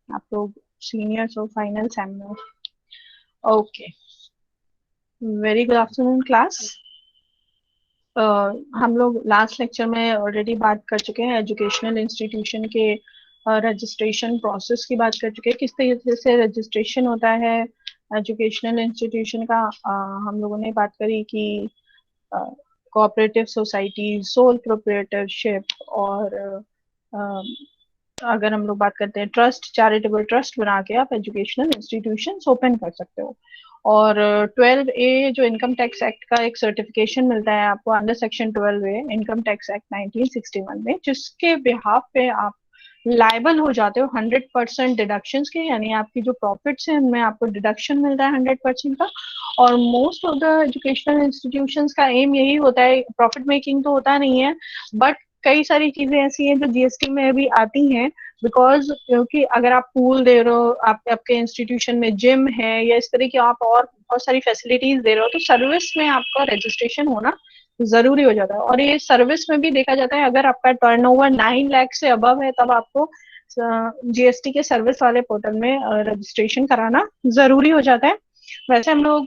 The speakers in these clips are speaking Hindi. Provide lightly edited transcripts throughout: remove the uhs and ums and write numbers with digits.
आप लोग सीनियर्स हो, फाइनल सेम में हो। Okay, very good afternoon class. हम लोग लास्ट लेक्चर में ऑलरेडी बात कर चुके हैं एजुकेशनल इंस्टीट्यूशन के रजिस्ट्रेशन प्रोसेस की बात कर चुके हैं, किस तरीके से रजिस्ट्रेशन होता है एजुकेशनल इंस्टीट्यूशन का। हम लोगों ने बात करी कि कोऑपरेटिव सोसाइटी, सोल प्रोप्रिएटरशिप और अगर हम लोग बात करते हैं ट्रस्ट, चैरिटेबल ट्रस्ट बना के आप एजुकेशनल इंस्टीट्यूशन ओपन कर सकते हो। और 12A जो इनकम टैक्स एक्ट का एक सर्टिफिकेशन मिलता है आपको under section 12A income tax act 1961 में, जिसके बिहाफ पे आप लाइबल हो जाते हो 100% डिडक्शन के, यानी आपकी जो प्रॉफिट्स हैं उनमें आपको डिडक्शन मिल रहा है 100% का। और most of the educational institutions का एम यही होता है, प्रॉफिट मेकिंग तो होता नहीं है, बट कई सारी चीजें ऐसी हैं जो जीएसटी में भी आती हैं। बिकॉज क्योंकि अगर आप पूल दे रहे हो, आपके इंस्टीट्यूशन में जिम है या इस तरह की आप और बहुत सारी फैसिलिटीज दे रहे हो, तो सर्विस में आपका रजिस्ट्रेशन होना जरूरी हो जाता है। और ये सर्विस में भी देखा जाता है, अगर आपका टर्नओवर 9 लाख से अबव है तब आपको जीएसटी के सर्विस वाले पोर्टल में रजिस्ट्रेशन कराना जरूरी हो जाता है। वैसे हम लोग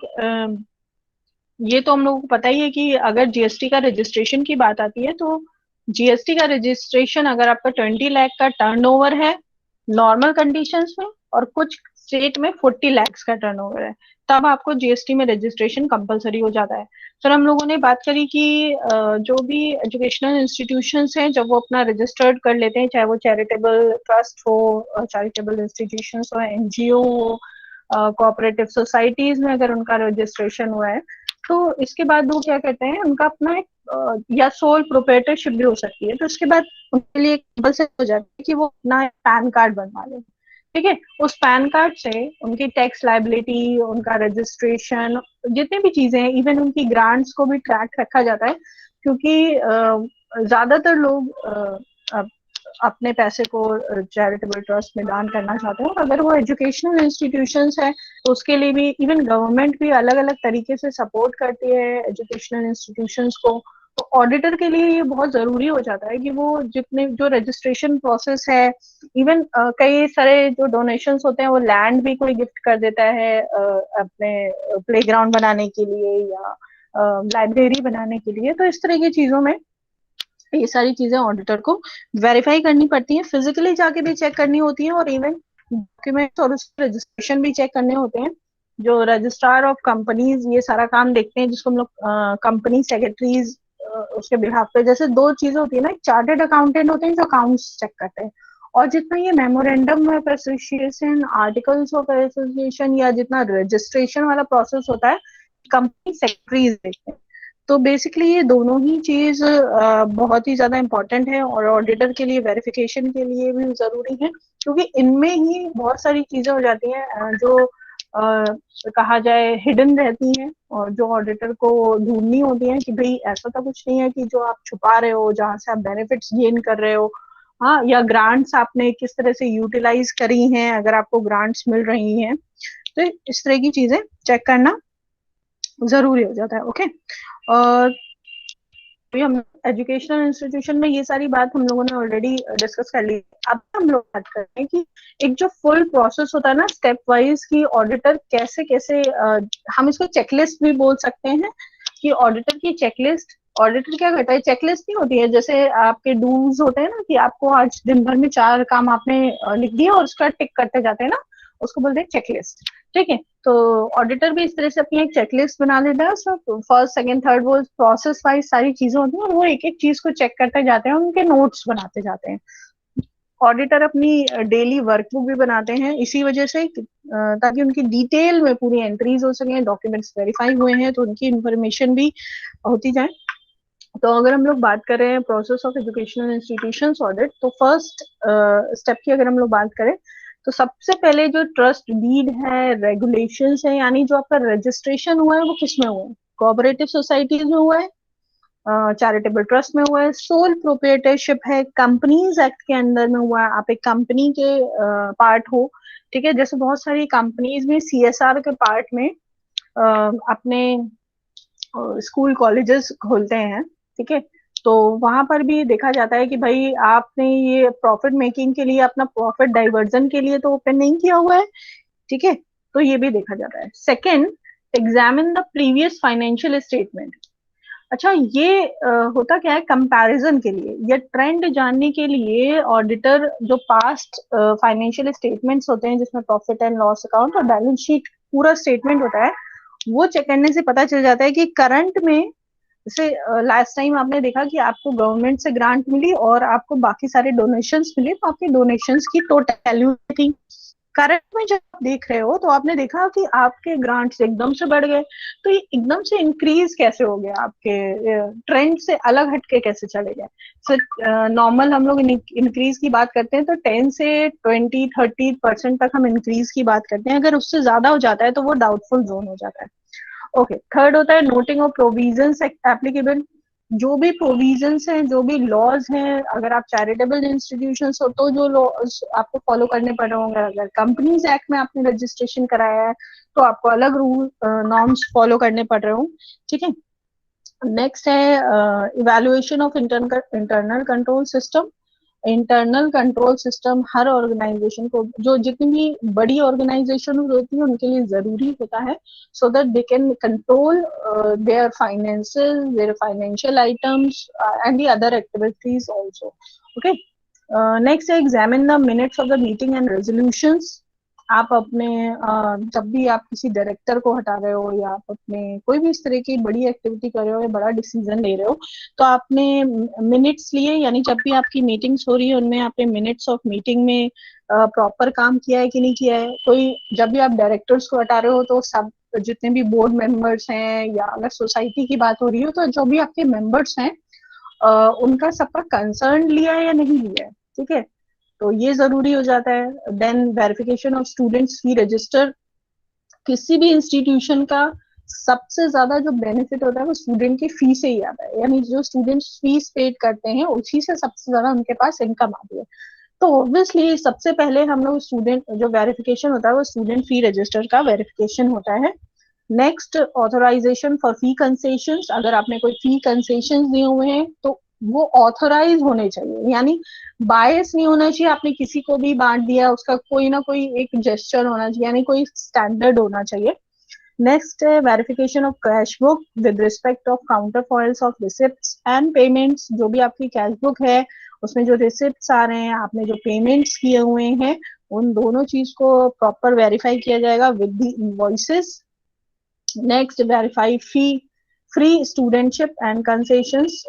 ये तो हम लोगों को पता ही है कि अगर जीएसटी का रजिस्ट्रेशन की बात आती है तो जीएसटी का रजिस्ट्रेशन अगर आपका 20 लाख का टर्नओवर है नॉर्मल कंडीशंस में, और कुछ स्टेट में 40 लाख का टर्नओवर है, तब आपको जीएसटी में रजिस्ट्रेशन कंपलसरी हो जाता है। फिर हम लोगों ने बात करी कि जो भी एजुकेशनल इंस्टीट्यूशंस हैं जब वो अपना रजिस्टर्ड कर लेते हैं, चाहे वो चैरिटेबल ट्रस्ट हो, चैरिटेबल इंस्टीट्यूशंस हो, एनजीओ हो, कोऑपरेटिव सोसाइटीज में अगर उनका रजिस्ट्रेशन हुआ है, तो इसके बाद वो क्या कहते हैं, उनका अपना एक या सोल प्रोप्राइटरशिप भी हो सकती है, तो इसके बाद उनके लिए कंपल्सरी हो जाती है कि वो अपना पैन कार्ड बनवा ले। ठीक है, उस पैन कार्ड से उनकी टैक्स लाइबिलिटी, उनका रजिस्ट्रेशन, जितनी भी चीजें हैं, इवन उनकी ग्रांट्स को भी ट्रैक रखा जाता है। क्योंकि ज्यादातर लोग अपने पैसे को चैरिटेबल ट्रस्ट में दान करना चाहते हैं, और अगर वो एजुकेशनल इंस्टीट्यूशंस है तो उसके लिए भी इवन गवर्नमेंट भी अलग अलग तरीके से सपोर्ट करती है एजुकेशनल इंस्टीट्यूशंस को। तो ऑडिटर के लिए ये बहुत जरूरी हो जाता है कि वो जितने जो रजिस्ट्रेशन प्रोसेस है, इवन कई सारे जो डोनेशंस होते हैं, वो लैंड भी कोई गिफ्ट कर देता है अपने प्लेग्राउंड बनाने के लिए या लाइब्रेरी बनाने के लिए, तो इस तरह की चीजों में ये सारी चीजें ऑडिटर को वेरीफाई करनी पड़ती है, फिजिकली जाके भी चेक करनी होती है, और इवन डॉक्यूमेंट्स और उसके रजिस्ट्रेशन भी चेक करने होते हैं। जो रजिस्ट्रार ऑफ कंपनीज ये सारा काम देखते हैं, जिसको हम लोग कंपनी सेक्रेटरीज उसके बिहाफ पे, जैसे दो चीजें होती है ना, एक चार्टर्ड अकाउंटेंट होते हैं जो अकाउंट्स चेक करते हैं, और जितना ये memorandum of association, articles of association या जितना रजिस्ट्रेशन वाला प्रोसेस होता है, कंपनी सेक्रेटरीज देखते हैं। तो बेसिकली ये दोनों ही चीज बहुत ही ज्यादा इम्पोर्टेंट है, और ऑडिटर के लिए वेरिफिकेशन के लिए भी जरूरी है, क्योंकि इनमें ही बहुत सारी चीजें हो जाती हैं जो कहा जाए हिडन रहती हैं, और जो ऑडिटर को ढूंढनी होती है कि भाई ऐसा तो कुछ नहीं है कि जो आप छुपा रहे हो, जहां से आप बेनिफिट्स गेन कर रहे हो, हाँ, या ग्रांट्स आपने किस तरह से यूटिलाइज करी हैं, अगर आपको ग्रांट्स मिल रही हैं, तो इस तरह की चीजें चेक करना जरूरी हो जाता है। ओके, और अभी हम एजुकेशनल इंस्टीट्यूशन में ये सारी बात हम लोगों ने ऑलरेडी डिस्कस कर ली। अब हम लोग बात करते हैं कि एक जो फुल प्रोसेस होता है ना स्टेप वाइज, कि ऑडिटर कैसे कैसे हम इसको चेकलिस्ट भी बोल सकते हैं कि ऑडिटर की चेकलिस्ट, ऑडिटर क्या करता है, चेकलिस्ट नहीं होती है जैसे आपके डूज होते हैं ना, कि आपको आज दिन भर में 4 काम आपने लिख दिया और उसका टिक करते जाते हैं ना, उसको बोलते हैं चेकलिस्ट। ठीक है, तो ऑडिटर भी इस तरह से अपनी एक चेकलिस्ट बना देता है, उसमें फर्स्ट सेकंड थर्ड वो प्रोसेस वाइज सारी चीजें होती हैं, और वो एक एक चीज को चेक करते जाते हैं, उनके नोट्स बनाते जाते हैं। ऑडिटर अपनी डेली वर्कबुक भी बनाते हैं इसी वजह से ताकि उनकी डिटेल में पूरी एंट्रीज हो सके, डॉक्यूमेंट्स वेरीफाई हुए हैं तो उनकी इंफॉर्मेशन भी होती जाए। तो अगर हम लोग बात कर रहे हैं process of educational institutions audit, तो फर्स्ट स्टेप की अगर हम लोग बात करें, तो सबसे पहले जो ट्रस्ट डीड है, रेगुलेशंस है, यानी जो आपका रजिस्ट्रेशन हुआ है वो किसमें हुआ है, कोऑपरेटिव सोसाइटीज में हुआ है, चैरिटेबल ट्रस्ट में हुआ है, सोल प्रोप्रिएटरशिप है, कंपनीज एक्ट के अंदर में हुआ है, आप एक कंपनी के पार्ट हो। ठीक है, जैसे बहुत सारी कंपनीज में सीएसआर के पार्ट में अपने स्कूल कॉलेजेस खोलते हैं। ठीक है, तो वहां पर भी देखा जाता है कि भाई आपने ये प्रॉफिट मेकिंग के लिए, अपना प्रॉफिट डाइवर्जन के लिए तो ओपन नहीं किया हुआ है, ठीक है। तो ये भी देखा जाता है। Second, examine the previous financial statement. अच्छा, ये होता क्या है, कंपैरिजन के लिए या ट्रेंड जानने के लिए ऑडिटर जो पास्ट फाइनेंशियल स्टेटमेंट्स होते हैं, जिसमें प्रॉफिट एंड लॉस अकाउंट और बैलेंस शीट पूरा स्टेटमेंट होता है, वो चेक करने से पता चल जाता है कि करंट में, जैसे लास्ट टाइम आपने देखा कि आपको गवर्नमेंट से ग्रांट मिली और आपको बाकी सारे डोनेशंस मिले, तो आपके डोनेशंस की टोटलिटी करंट में जब आप देख रहे हो तो आपने देखा कि आपके ग्रांट्स एकदम से बढ़ गए। तो ये एकदम से इंक्रीज कैसे हो गया, आपके ट्रेंड से अलग हटके कैसे चले गए। सर, नॉर्मल हम लोग इंक्रीज की बात करते हैं तो 10 से 20-30% तक हम इंक्रीज की बात करते हैं, अगर उससे ज्यादा हो जाता है तो वो डाउटफुल जोन हो जाता है। ओके, थर्ड होता है नोटिंग ऑफ प्रोविजंस एप्लीकेबल। जो भी प्रोविजंस हैं, जो भी लॉज हैं, अगर आप चैरिटेबल इंस्टीट्यूशंस हो तो जो लॉज आपको फॉलो करने पड़ रहे होंगे, अगर कंपनीज एक्ट में आपने रजिस्ट्रेशन कराया है तो आपको अलग रूल नॉर्म्स फॉलो करने पड़ रहे हो, ठीक है। नेक्स्ट है evaluation of internal control system. Internal control system हर ऑर्गेनाइजेशन को, जो जितनी भी बड़ी ऑर्गेनाइजेशन होती है उनके लिए जरूरी होता है, so that they can control their finances, their financial items and the other activities also. Okay, next है examine the minutes of the meeting and resolutions. आप अपने जब भी आप किसी डायरेक्टर को हटा रहे हो या आप अपने कोई भी इस तरह की बड़ी एक्टिविटी कर रहे हो या बड़ा डिसीजन ले रहे हो, तो आपने मिनट्स लिए, यानी जब भी आपकी मीटिंग्स हो रही है उनमें आपने मिनट्स ऑफ मीटिंग में प्रॉपर काम किया है कि नहीं किया है। कोई जब भी आप डायरेक्टर्स को हटा रहे हो तो सब जितने भी बोर्ड मेंबर्स हैं, या अगर सोसाइटी की बात हो रही हो तो जो भी आपके मेंबर्स हैं उनका सबका कंसर्न लिया है या नहीं लिया है, ठीक है। तो ये जरूरी हो जाता है। Then verification of students fee register. किसी भी इंस्टीट्यूशन का सबसे ज्यादा जो बेनिफिट होता है वो स्टूडेंट की फी से ही आता है, यानी जो स्टूडेंट्स फीस पेड करते हैं उसी से सबसे ज्यादा उनके पास इनकम आती है। तो ऑब्वियसली सबसे पहले हम लोग स्टूडेंट जो वेरिफिकेशन होता है वो स्टूडेंट फी रजिस्टर का वेरिफिकेशन होता है। Next, authorisation for fee concession. अगर आपने कोई फी कंसेशन दिए हुए हैं तो वो ऑथोराइज होने चाहिए, यानी बायस नहीं होना चाहिए। आपने किसी को भी बांट दिया, उसका कोई ना कोई एक जेस्चर होना चाहिए, यानी कोई स्टैंडर्ड होना चाहिए। नेक्स्ट है verification of cash book with respect of counter foils of receipts and payments. जो भी आपकी कैश बुक है उसमें जो रिसिप्ट्स आ रहे हैं, आपने जो पेमेंट्स किए हुए हैं, उन दोनों चीज को प्रॉपर वेरीफाई किया जाएगा with the invoices. Next, verify fee free studentship and concessions.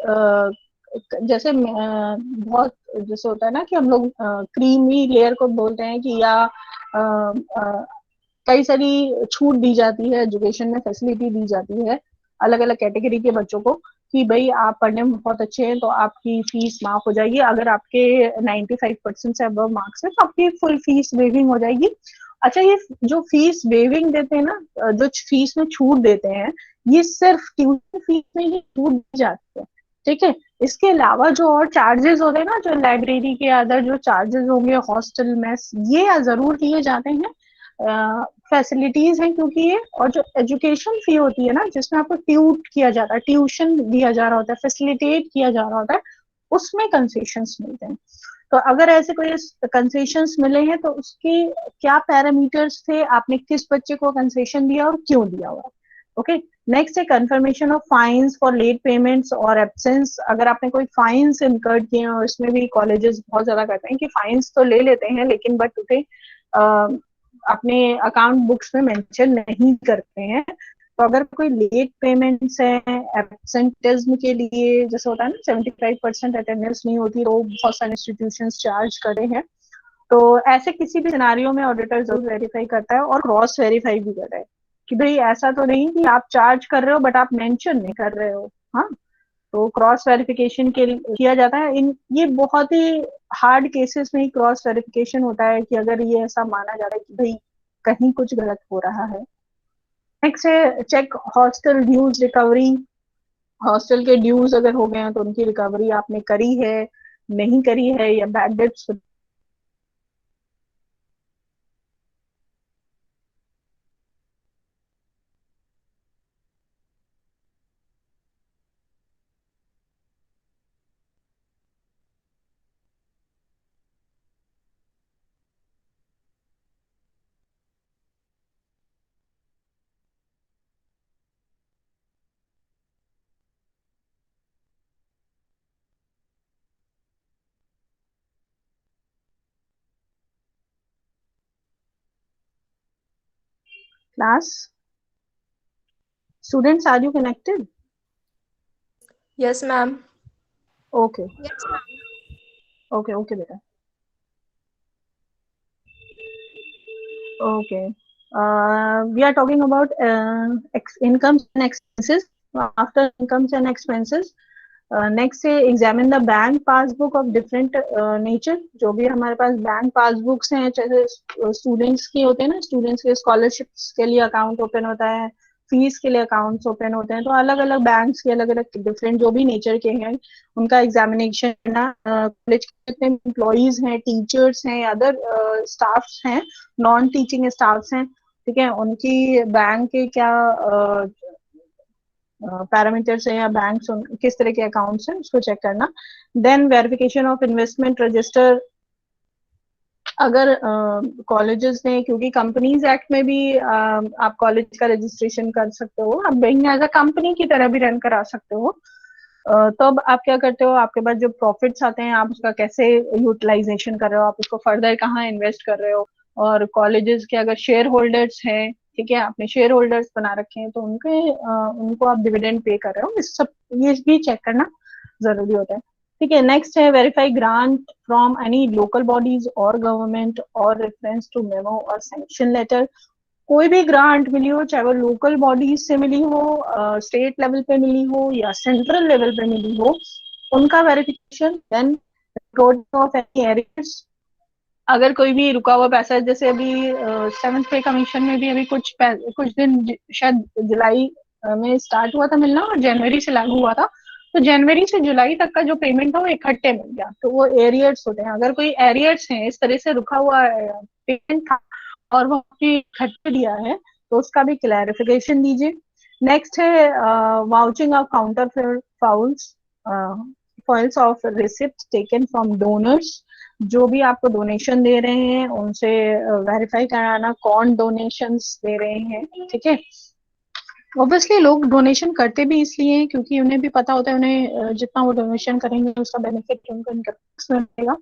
जैसे बहुत जैसे होता है ना कि हम लोग क्रीमी लेयर को बोलते हैं कि या कई सारी छूट दी जाती है, एजुकेशन में फैसिलिटी दी जाती है अलग अलग कैटेगरी के बच्चों को, कि भाई आप पढ़ने में बहुत अच्छे हैं तो आपकी फीस माफ हो जाएगी, अगर आपके 95% से अबव मार्क्स है तो आपकी फुल फीस वेविंग हो जाएगी। अच्छा, ये जो फीस वेविंग देते हैं ना, जो फीस में छूट देते हैं, ये सिर्फ ट्यूशन फीस में ही छूट दी जाती है, ठीक है। इसके अलावा जो और चार्जेस होते हैं ना, जो लाइब्रेरी के अदर जो चार्जेस होंगे, हॉस्टल मेस, ये जरूर दिए जाते हैं, फैसिलिटीज हैं क्योंकि ये, और जो एजुकेशन फी होती है ना, जिसमें आपको ट्यूट किया जाता है, ट्यूशन दिया जा रहा होता है, फैसिलिटेट किया जा रहा होता है, उसमें कंसेशंस मिलते हैं। तो अगर ऐसे कोई कंसेशंस मिले हैं तो उसके क्या पैरामीटर्स थे, आपने किस बच्चे को कंसेशन दिया और क्यों दिया हुआ। ओके, नेक्स्ट है confirmation of fines for late payments और एब्सेंस। अगर आपने कोई फाइन्स इनकर्ड किए हैं, और इसमें भी कॉलेजेस बहुत ज्यादा करते हैं कि फाइन्स तो ले लेते हैं लेकिन बट उसे अपने अकाउंट बुक्स में मेंशन नहीं करते हैं। तो अगर कोई लेट पेमेंट्स है एब्सेंटिज्म के लिए, जैसे होता है ना 75% अटेंडेंस नहीं होती, तो बहुत सारे इंस्टीट्यूशन चार्ज करे हैं। तो ऐसे किसी भी सिनारियो में ऑडिटर जरूर वेरीफाई करता है और क्रॉस वेरीफाई भी करता है कि भाई ऐसा तो नहीं कि आप चार्ज कर रहे हो बट आप मेंशन नहीं कर रहे हो। हाँ, तो क्रॉस वेरिफिकेशन के किया जाता है। इन ये बहुत ही हार्ड केसेस में ही क्रॉस वेरिफिकेशन होता है कि अगर ये ऐसा माना जा रहा है कि भाई कहीं कुछ गलत हो रहा है। नेक्स्ट है check hostel dues recovery. Hostel के ड्यूज अगर हो गए हैं तो उनकी रिकवरी आपने करी है, नहीं करी है, या bad debts Class, students, are you connected? Yes, ma'am. Okay. Okay, beta. Okay. We are talking about incomes and expenses. After incomes and expenses, next से examine the bank passbook of different nature. जो भी हमारे पास बैंक पासबुक्स हैं, जैसे स्टूडेंट्स की होते हैं ना, स्टूडेंट्स के स्कॉलरशिप्स के लिए अकाउंट ओपन होता है, फीस के लिए अकाउंट्स ओपन होते हैं, तो अलग अलग बैंक्स के अलग अलग डिफरेंट जो भी नेचर के हैं उनका एग्जामिनेशन करना. कॉलेज के जितने एम्प्लॉयज हैं, टीचर्स हैं, अदर स्टाफ्स हैं, नॉन टीचिंग स्टाफ्स हैं, ठीक है, उनकी बैंक के क्या पैरामीटर्स है या बैंक किस तरह के अकाउंट्स हैं उसको चेक करना. Then verification of investment register. अगर कॉलेजेस ने, क्योंकि कंपनीज एक्ट में भी आप कॉलेज का रजिस्ट्रेशन कर सकते हो, आप बैंक एज अ कंपनी की तरह भी रन करा सकते हो. तो अब आप क्या करते हो, आपके पास जो प्रॉफिट्स आते हैं आप उसका कैसे यूटिलाइजेशन कर रहे हो, आप उसको फर्दर कहाँ इन्वेस्ट कर रहे हो. और कॉलेजेस के अगर शेयर होल्डर्स हैं, ठीक है, आपने शेयर होल्डर्स बना रखे हैं तो उनको आप डिविडेंड पे कर रहे हो, इस सब ये भी चेक करना जरूरी होता है. ठीक है, नेक्स्ट है verify grant from any local bodies और गवर्नमेंट और रेफरेंस टू मेमो और सैंक्शन लेटर. कोई भी ग्रांट मिली हो, चाहे वो लोकल बॉडीज से मिली हो, स्टेट लेवल पे मिली हो या सेंट्रल लेवल पे मिली हो, उनका verification. Then recording of any arrears. अगर कोई भी रुका हुआ पैसा है, जैसे अभी सेवंथ पे कमीशन में भी अभी कुछ दिन शायद जुलाई में स्टार्ट हुआ था मिलना और जनवरी से लागू हुआ था, तो जनवरी से जुलाई तक का जो पेमेंट था वो इकट्ठे मिल गया, तो वो एरियर्स होते हैं. अगर कोई एरियर्स है, इस तरह से रुका हुआ पेमेंट था और वो इकट्ठे दिया है, तो उसका भी क्लैरिफिकेशन दीजिए. नेक्स्ट है vouching of counterfoils foils of receipt taken from donors. जो भी आपको डोनेशन दे रहे हैं उनसे वेरीफाई कराना कौन डोनेशंस दे रहे हैं. ठीक है, ऑब्वियसली लोग डोनेशन करते भी इसलिए हैं क्योंकि उन्हें भी पता होता है उन्हें जितना वो डोनेशन करेंगे उसका बेनिफिट उनको इनकम मिलेगा.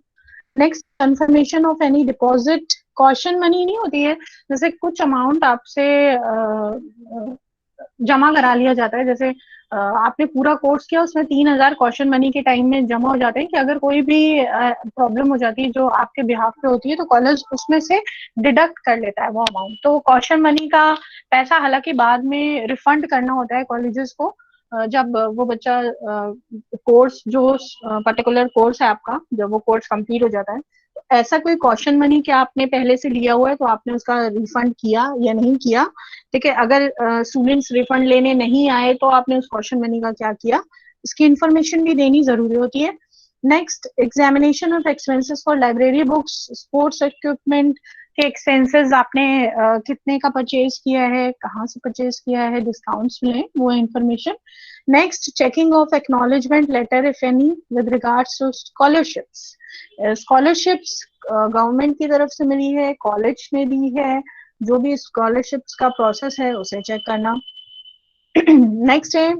Next, confirmation of any deposit. Caution money नहीं होती है, जैसे कुछ अमाउंट आपसे जमा करा लिया जाता है, जैसे आपने पूरा कोर्स किया, उसमें 3,000 कॉशन मनी के टाइम में जमा हो जाते हैं कि अगर कोई भी प्रॉब्लम हो जाती है जो आपके बिहाफ पे होती है तो कॉलेज उसमें से डिडक्ट कर लेता है वो अमाउंट. तो कॉशन मनी का पैसा हालांकि बाद में रिफंड करना होता है कॉलेजेस को, जब वो बच्चा कोर्स जो पर्टिकुलर कोर्स है आपका, जब वो कोर्स कंप्लीट हो जाता है, तो ऐसा कोई कॉशन मनी क्या आपने पहले से लिया हुआ है तो आपने उसका रिफंड किया या नहीं किया. ठीक है, अगर स्टूडेंट्स रिफंड लेने नहीं आए तो आपने उस क्वेश्चन मनी का क्या किया, इसकी इंफॉर्मेशन भी देनी जरूरी होती है. Next, examination of expenses for library books, sports equipment के एक्सपेंसेस आपने कितने का परचेज किया है, कहाँ से परचेज किया है, डिस्काउंट्स मिले, वो information. Next, checking of acknowledgement letter if any with regards to scholarships. Scholarships government की तरफ से मिली है, कॉलेज ने दी है, जो भी स्कॉलरशिप्स का प्रोसेस है उसे चेक करना. नेक्स्ट है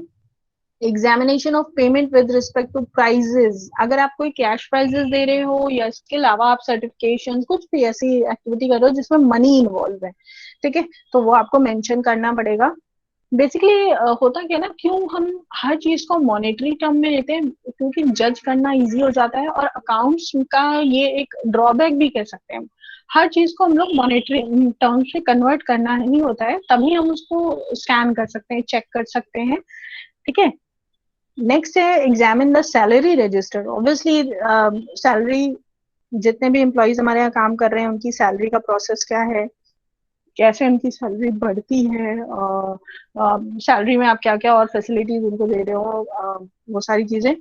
examination of payment with respect to prizes. अगर आप कोई कैश प्राइजेस दे रहे हो या इसके अलावा आप सर्टिफिकेशन कुछ भी ऐसी एक्टिविटी कर रहे हो जिसमें मनी इन्वॉल्व है, ठीक है, तो वो आपको मेंशन करना पड़ेगा. बेसिकली होता क्या ना, क्यों हम हर चीज को मॉनेटरी टर्म में लेते हैं, क्योंकि जज करना इजी हो जाता है और अकाउंट्स का ये एक ड्रॉबैक भी कह सकते हैं. हर चीज को हम लोग मॉनेटरी टर्म से कन्वर्ट करना ही होता है, तभी हम उसको स्कैन कर सकते हैं, चेक कर सकते हैं. ठीक है, नेक्स्ट है examine the salary register. Obviously salary, जितने भी एम्प्लॉयज हमारे यहाँ काम कर रहे हैं उनकी सैलरी का प्रोसेस क्या है, कैसे उनकी सैलरी बढ़ती है, सैलरी में आप क्या क्या और फैसिलिटीज उनको दे रहे हो, वो सारी चीजें.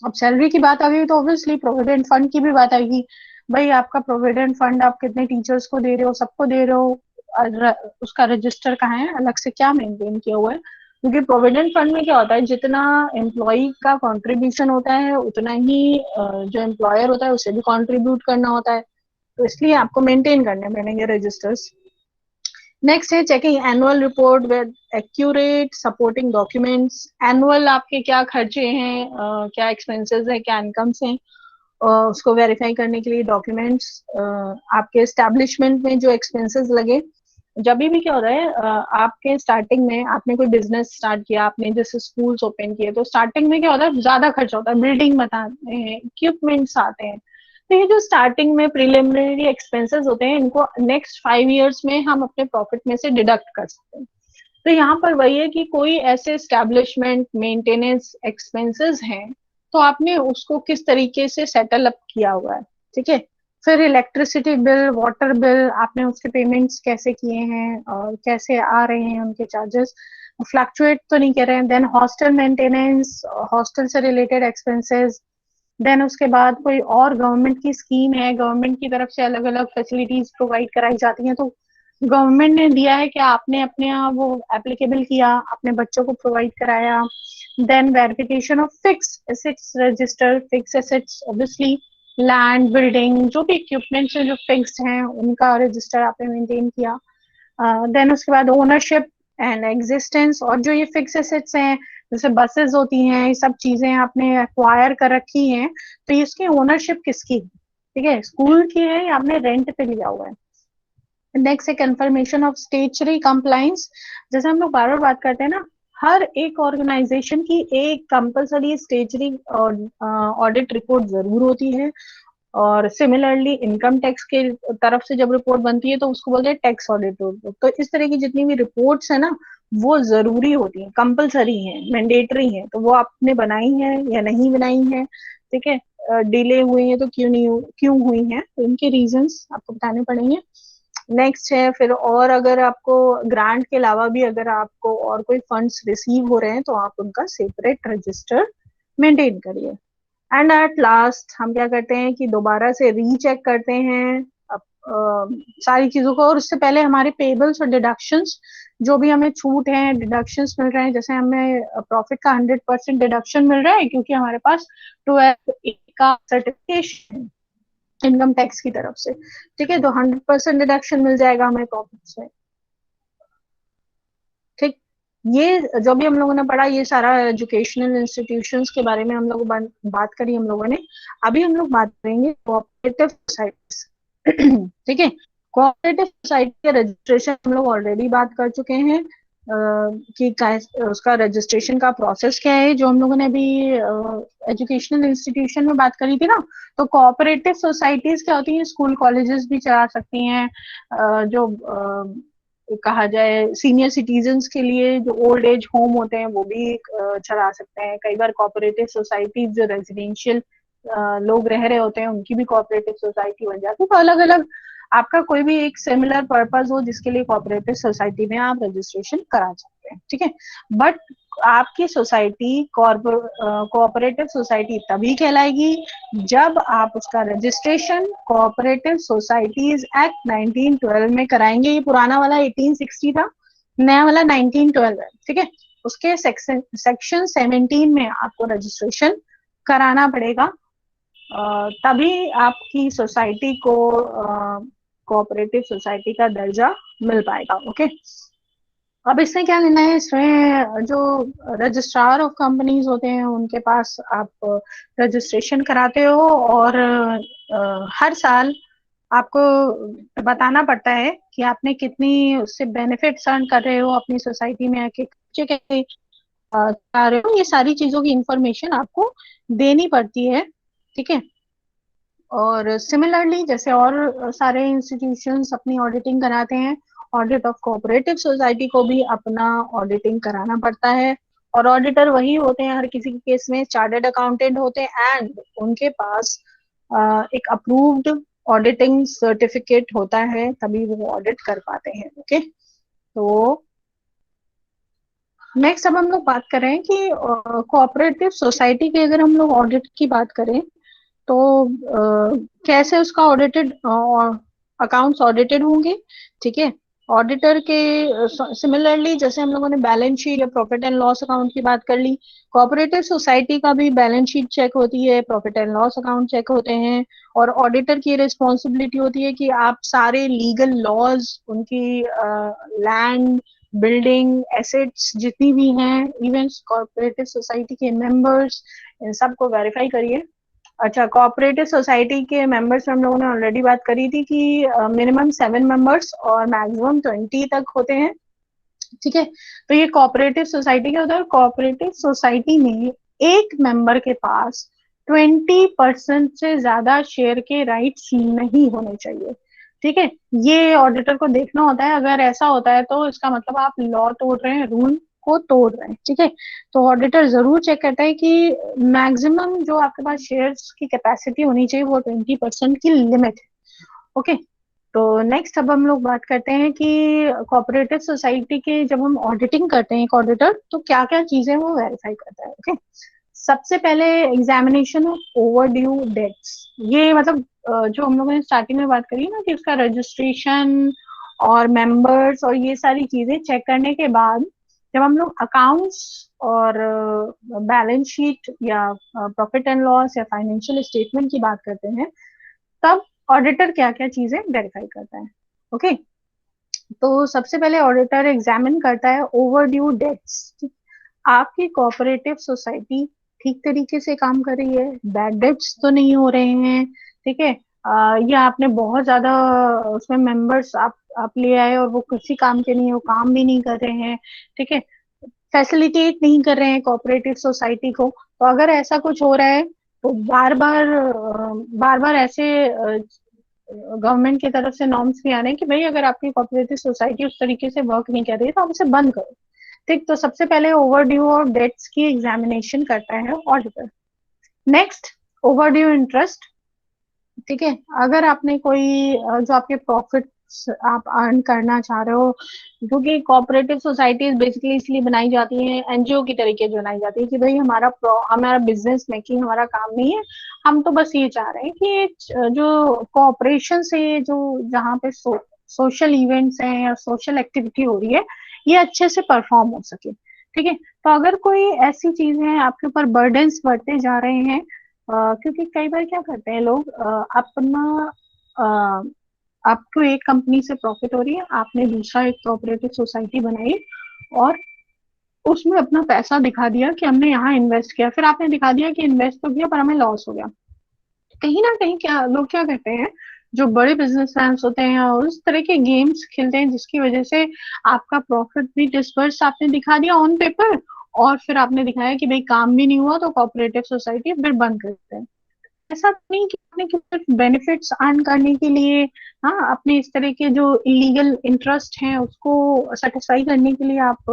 अब सैलरी की बात आ गई तो ऑब्वियसली प्रोविडेंट फंड की भी बात आएगी. भाई आपका प्रोविडेंट फंड आप कितने टीचर्स को दे रहे हो, सबको दे रहे हो, उसका रजिस्टर कहाँ है, अलग से क्या मेंटेन किया हुआ है. क्योंकि प्रोविडेंट फंड में क्या होता है, जितना एम्प्लॉय का कंट्रीब्यूशन होता है उतना ही जो एम्प्लॉयर होता है उसे भी कंट्रीब्यूट करना होता है, तो इसलिए आपको मेंटेन करने पड़ेंगे रजिस्टर्स. नेक्स्ट है checking annual report with accurate supporting documents. Annual आपके क्या खर्चे हैं, क्या एक्सपेंसेस है, क्या इनकम्स हैं, उसको वेरीफाई करने के लिए डॉक्यूमेंट्स, आपके एस्टेब्लिशमेंट में जो एक्सपेंसेस लगे जब भी क्या होता है, आपके स्टार्टिंग में आपने कोई बिजनेस स्टार्ट किया, आपने जैसे स्कूल्स ओपन किए, तो स्टार्टिंग में क्या होता है, ज्यादा खर्चा होता है, बिल्डिंग बताते हैं, इक्विपमेंट्स आते हैं। तो ये जो स्टार्टिंग में प्रिलिमिनरी एक्सपेंसेस होते हैं, इनको नेक्स्ट 5 इयर्स में हम अपने प्रॉफिट में से डिडक्ट कर सकते हैं। तो यहाँ पर वही है कि कोई ऐसे एस्टेब्लिशमेंट मेंटेनेंस एक्सपेंसेस हैं, तो आपने उसको किस तरीके से सेटल अप किया हुआ है, ठीक है। फिर इलेक्ट्रिसिटी बिल, वाटर बिल, आपने उसके पेमेंट्स कैसे किए हैं और कैसे आ रहे हैं, उनके चार्जेस फ्लक्चुएट तो नहीं कर रहे हैं। देन हॉस्टल मेंटेनेंस, हॉस्टल से रिलेटेड एक्सपेंसेस। देन उसके बाद कोई और गवर्नमेंट की स्कीम है, गवर्नमेंट की तरफ से अलग अलग फैसिलिटीज प्रोवाइड कराई जाती हैं, तो गवर्नमेंट ने दिया है कि आपने अपने यहाँ वो एप्लीकेबल किया, अपने बच्चों को प्रोवाइड कराया। Then verification of fix assets register, fix assets obviously land, building, जो भी इक्विपमेंट्स हैं जो फिक्स्ड हैं, उनका रजिस्टर आपने मेंटेन किया। देन उसके बाद ओनरशिप एंड एग्जिस्टेंस, और जो ये फिक्स एसेट्स हैं जैसे बसेस होती हैं, ये सब चीजें आपने एक्वायर कर रखी हैं, तो इसकी ओनरशिप किसकी है, ठीक है, स्कूल की है या आपने रेंट पे लिया हुआ है। नेक्स्ट है कंफर्मेशन ऑफ स्टेचुरी कंप्लाइंस। जैसे हम लोग बार बार बात करते हैं ना, हर एक ऑर्गेनाइजेशन की एक कंपलसरी स्टेचुरी ऑडिट रिपोर्ट जरूर होती है। और सिमिलरली इनकम टैक्स के तरफ से जब रिपोर्ट बनती है तो उसको बोलते हैं टैक्स ऑडिट रिपोर्ट। तो इस तरह की जितनी भी रिपोर्ट्स है ना, वो जरूरी होती हैं, कंपलसरी हैं, मैंडेटरी हैं, तो वो आपने बनाई है या नहीं बनाई है, ठीक है। डिले हुई है तो क्यों नहीं क्यों हुई है, तो इनके रीजंस आपको बताने पड़ेंगे। नेक्स्ट है फिर, और अगर आपको ग्रांट के अलावा भी अगर आपको और कोई फंड्स रिसीव हो रहे हैं तो आप उनका सेपरेट रजिस्टर मेंटेन करिए। एंड एट लास्ट हम क्या करते हैं कि दोबारा से रीचेक करते हैं सारी चीजों को, और उससे पहले हमारे पेबल्स और डिडक्शंस, जो भी हमें छूट है, डिडक्शंस मिल रहे हैं, जैसे हमें प्रॉफिट का 100% डिडक्शन मिल रहा है क्योंकि हमारे पास 12 का सर्टिफिकेशन इनकम टैक्स की तरफ से, ठीक है, तो 100% डिडक्शन मिल जाएगा हमें प्रॉफिट से, ठीक। ये जो भी हम लोगों ने पढ़ा, ये सारा एजुकेशनल इंस्टीट्यूशंस के बारे में हम लोग बात करी हम लोगों ने। अभी हम लोग बात करेंगे कोऑपरेटिव सोसाइटीज, ठीक है। कोऑपरेटिव सोसाइटी का रजिस्ट्रेशन हम लोग ऑलरेडी बात कर चुके हैं कि उसका रजिस्ट्रेशन का प्रोसेस क्या है, जो हम लोगों ने अभी एजुकेशनल इंस्टीट्यूशन में बात करी थी ना। तो कोऑपरेटिव सोसाइटीज क्या होती हैं, स्कूल कॉलेजेस भी चला सकती हैं, जो कहा जाए सीनियर सिटीजन्स के लिए जो ओल्ड एज होम होते हैं वो भी चला सकते हैं। कई बार कोऑपरेटिव सोसाइटीज जो रेजिडेंशियल लोग रह रहे होते हैं उनकी भी कोऑपरेटिव सोसाइटी बन जाती है। तो अलग अलग आपका कोई भी एक सिमिलर पर्पस हो जिसके लिए कोऑपरेटिव सोसाइटी में आप रजिस्ट्रेशन करा सकते हैं, ठीक है। बट आपकी सोसाइटी कोऑपरेटिव सोसाइटी तभी कहलाएगी जब आप उसका रजिस्ट्रेशन कोऑपरेटिव सोसाइटीज एक्ट 1912 में कराएंगे। ये पुराना वाला 1860 था, नया वाला 1912 है, ठीक है। उसके सेक्शन 17 में आपको रजिस्ट्रेशन कराना पड़ेगा, तभी आपकी सोसाइटी को कोऑपरेटिव सोसाइटी का दर्जा मिल पाएगा, ओके। अब इससे क्या लेना है, इसमें जो रजिस्ट्रार ऑफ कंपनीज होते हैं उनके पास आप रजिस्ट्रेशन कराते हो, और हर साल आपको बताना पड़ता है कि आपने कितनी उससे बेनिफिट्स अर्न कर रहे हो अपनी सोसाइटी में आके, कैसे कर रहे हो, ये सारी चीजों की इंफॉर्मेशन आपको देनी पड़ती है, ठीक है। और सिमिलरली जैसे और सारे इंस्टीट्यूशंस अपनी ऑडिटिंग कराते हैं, ऑडिट ऑफ कोऑपरेटिव सोसाइटी को भी अपना ऑडिटिंग कराना पड़ता है। और ऑडिटर वही होते हैं हर किसी के केस में, चार्टर्ड अकाउंटेंट होते हैं, एंड उनके पास एक अप्रूव्ड ऑडिटिंग सर्टिफिकेट होता है, तभी वो ऑडिट कर पाते हैं, ओके। तो नेक्स्ट अब हम लोग बात करें कि कोऑपरेटिव सोसाइटी की अगर हम लोग ऑडिट की बात करें तो कैसे उसका ऑडिटेड अकाउंट्स ऑडिटेड होंगे, ठीक है। ऑडिटर के सिमिलरली जैसे हम लोगों ने बैलेंस शीट या प्रॉफिट एंड लॉस अकाउंट की बात कर ली, कोऑपरेटिव सोसाइटी का भी बैलेंस शीट चेक होती है, profit and loss account check होते हैं। और ऑडिटर की रिस्पॉन्सिबिलिटी होती है कि आप सारे लीगल लॉज, उनकी लैंड, बिल्डिंग, एसेट्स जितनी भी हैं, इवन कोऑपरेटिव सोसाइटी के मेंबर्स, इन सबको वेरीफाई करिए। अच्छा, कोऑपरेटिव सोसाइटी के मेंबर्स हम लोगों ने ऑलरेडी बात करी थी कि मिनिमम 7 मेंबर्स और मैक्सिमम 20 तक होते हैं। ठीक है, तो ये कोऑपरेटिव सोसाइटी क्या होता है? कोऑपरेटिव सोसाइटी में एक मेंबर के पास 20% से ज्यादा शेयर के राइट्स नहीं होने चाहिए। ठीक है, ये ऑडिटर को देखना होता है। अगर ऐसा होता है तो इसका मतलब आप लॉ तोड़ रहे हैं, रूल को तोड़ रहे हैं। ठीक है, तो ऑडिटर जरूर चेक करता है कि मैक्सिमम जो आपके पास शेयर्स की कैपेसिटी होनी चाहिए वो 20% की लिमिट है। ओके, तो नेक्स्ट अब हम लोग बात करते हैं कि कोऑपरेटिव सोसाइटी के जब हम ऑडिटिंग करते हैं एक ऑडिटर तो क्या क्या चीजें वो वेरीफाई करता है। ओके, सबसे पहले examination of overdue dates. ये मतलब जो हम लोगों ने स्टार्टिंग में बात करी ना कि उसका रजिस्ट्रेशन और मेंबर्स और ये सारी चीजें चेक करने के बाद जब हम लोग अकाउंट्स और बैलेंस शीट या प्रॉफिट एंड लॉस या फाइनेंशियल स्टेटमेंट की बात करते हैं तब ऑडिटर क्या क्या चीजें वेरीफाई करता है। ओके, तो सबसे पहले ऑडिटर एग्जामिन करता है ओवर ड्यू डेट्स। आपकी कोऑपरेटिव सोसाइटी ठीक तरीके से काम कर रही है, बैड डेट्स तो नहीं हो रहे हैं। ठीक है, या आपने बहुत ज्यादा उसमें मेंबर्स आप ले आए और वो किसी काम के नहीं है, वो काम भी नहीं कर रहे हैं। ठीक है, फैसिलिटेट नहीं कर रहे हैं कोऑपरेटिव सोसाइटी को। तो अगर ऐसा कुछ हो रहा है तो बार बार ऐसे गवर्नमेंट की तरफ से नॉर्म्स भी आ रहे हैं कि भाई अगर आपकी कोऑपरेटिव सोसाइटी उस तरीके से वर्क नहीं कर रही है तो आप उसे बंद करो। ठीक, तो सबसे पहले ओवर ड्यू और डेट्स की एग्जामिनेशन करता है auditor. Next, over due interest. ठीक है, अगर आपने कोई जो आपके प्रॉफिट आप अर्न करना चाह रहे हो, क्योंकि कोऑपरेटिव सोसाइटीज बेसिकली इसलिए बनाई जाती हैं, एनजीओ की तरीके से बनाई जाती है कि भाई हमारा बिजनेस मेकिंग हमारा काम नहीं है। हम तो बस ये चाह रहे हैं कि जो कोऑपरेशन से जो जहाँ पे सोशल इवेंट्स हैं या सोशल एक्टिविटी हो रही है ये अच्छे से परफॉर्म हो सके। ठीक है, तो अगर कोई ऐसी चीज है आपके ऊपर बर्डन्स बढ़ते जा रहे हैं, क्योंकि कई बार क्या करते हैं लोग, अपना आपको एक कंपनी से प्रॉफिट हो रही है, आपने दूसरा एक कोऑपरेटिव सोसाइटी बनाई और उसमें अपना पैसा दिखा दिया कि हमने यहाँ इन्वेस्ट किया, फिर आपने दिखा दिया कि इन्वेस्ट तो किया पर हमें लॉस हो गया। कहीं ना कहीं क्या लोग क्या करते हैं, जो बड़े बिजनेसमैन होते हैं और उस तरह के गेम्स खेलते हैं जिसकी वजह से आपका प्रॉफिट भी डिस्पर्स आपने दिखा दिया ऑन पेपर और फिर आपने दिखाया कि भाई काम भी नहीं हुआ तो कोऑपरेटिव सोसाइटी फिर बंद करते हैं। ऐसा नहीं कि आपने सिर्फ बेनिफिट्स अर्न करने के लिए, हाँ, अपने इस तरह के जो इलीगल इंटरेस्ट हैं उसको सेटिस्फाई करने के लिए आप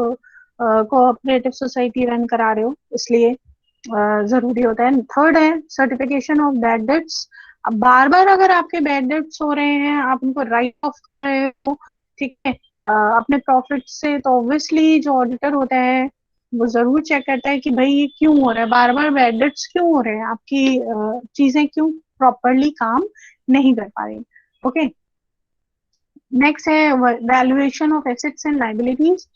कोऑपरेटिव सोसाइटी रन करा रहे हो, इसलिए जरूरी होता है। थर्ड है सर्टिफिकेशन ऑफ बैड डेट्स। अब बार बार अगर आपके बैड डेट्स हो रहे हैं आप उनको राइट ऑफ कर रहे हो, ठीक है, अपने प्रॉफिट से, तो ऑब्वियसली जो ऑडिटर होता है वो जरूर चेक करता है कि भाई ये क्यों हो रहा है, बार बार बैड डेट्स क्यों हो रहे हैं, आपकी चीजें क्यों प्रॉपरली काम नहीं कर पा रही। ओके, नेक्स्ट है valuation of assets and liabilities.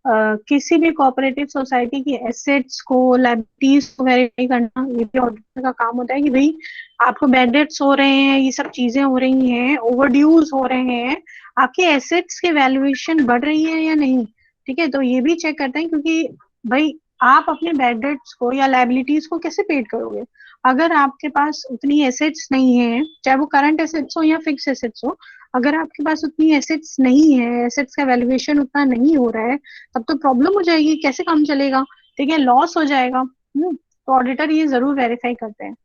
किसी भी कोऑपरेटिव सोसाइटी की एसेट्स को लाइबिलिटीज को वेरीफाई करना ये भी ऑडिटर का काम होता है कि भाई आपको बैड डेट्स हो रहे हैं, ये सब चीजें हो रही हैं, ओवरड्यूज हो रहे हैं, आपके एसेट्स के वैल्यूएशन बढ़ रही है या नहीं। ठीक है, तो ये भी चेक करते हैं क्योंकि भाई आप अपने बैड डेट्स को या लाइबिलिटीज को कैसे पेड करोगे अगर आपके पास उतनी एसेट्स नहीं है, चाहे वो करंट एसेट्स हो या फिक्स एसेट्स हो। अगर आपके पास उतनी एसेट्स नहीं है, एसेट्स का वैल्यूएशन उतना नहीं हो रहा है, तब तो प्रॉब्लम हो जाएगी, कैसे काम चलेगा। ठीक है, लॉस हो जाएगा। तो ऑडिटर ये जरूर वेरीफाई करते हैं।